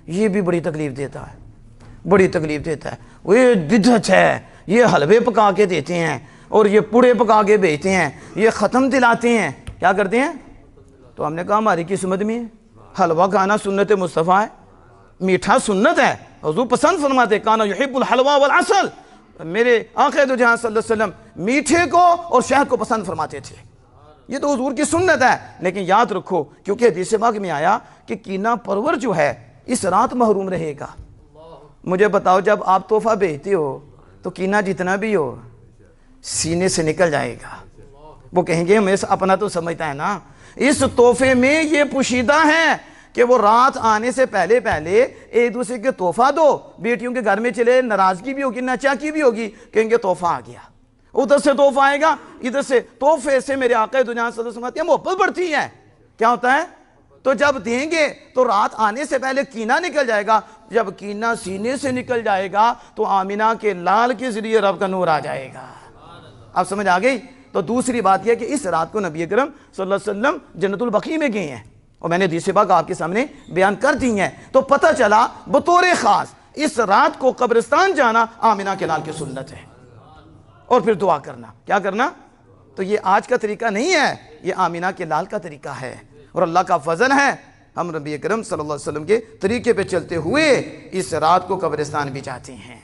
یہ بھی بڑی تکلیف دیتا ہے، بڑی تکلیف دیتا ہے۔ وہ یہ بدعت ہے، یہ حلوے پکا کے دیتے ہیں اور یہ پوڑے پکا کے بیچتے ہیں، یہ ختم دلاتے ہیں، کیا کرتے ہیں؟ تو ہم نے کہا ہماری قسمت میں حلوہ کھانا سنت مصطفیٰ ہے، میٹھا سنت ہے، حضور پسند فرماتے کانا یحب الحلوہ والعسل، میرے آقا دو جہاں صلی اللہ علیہ وسلم میٹھے کو اور شہد کو پسند فرماتے تھے۔ یہ تو حضور کی سنت ہے، لیکن یاد رکھو کیونکہ حدیث پاک میں آیا کہ کینہ پرور جو ہے اس رات محروم رہے گا۔ مجھے بتاؤ جب آپ تحفہ بھیجتے ہو تو کینہ جتنا بھی ہو سینے سے نکل جائے گا۔ وہ کہیں گے ہمیں اپنا تو سمجھتا ہے نا، اس تحفے میں یہ پوشیدہ ہے کہ وہ رات آنے سے پہلے ایک دوسرے کے تحفہ دو۔ بیٹیوں کے گھر میں چلے ناراضگی بھی ہوگی، ناچاکی بھی ہوگی، کہیں گے تحفہ آ گیا، ادھر سے تحفہ آئے گا، ادھر سے تحفے سے میرے آقا دو جہاں صلی اللہ علیہ وسلم محبت بڑھتی ہے۔ کیا ہوتا ہے؟ تو جب دیں گے تو رات آنے سے پہلے کینہ نکل جائے گا، جب کینہ سینے سے نکل جائے گا تو آمینہ کے لال کے ذریعے رب کا نور آ جائے گا۔ اب سمجھ آ گئی؟ تو دوسری بات یہ کہ اس رات کو نبی اکرم صلی اللہ علیہ وسلم جنت البقیع میں گئے ہیں، اور میں نے حدیث پاک آپ کے سامنے بیان کر دی ہیں، تو پتہ چلا بطور خاص اس رات کو قبرستان جانا آمینہ کے لال کی سنت ہے، اور پھر دعا کرنا۔ کیا کرنا؟ تو یہ آج کا طریقہ نہیں ہے، یہ آمینہ کے لال کا طریقہ ہے، اور اللہ کا فضل ہے ہم نبی اکرم صلی اللہ علیہ وسلم کے طریقے پہ چلتے ہوئے اس رات کو قبرستان بھی جاتے ہیں۔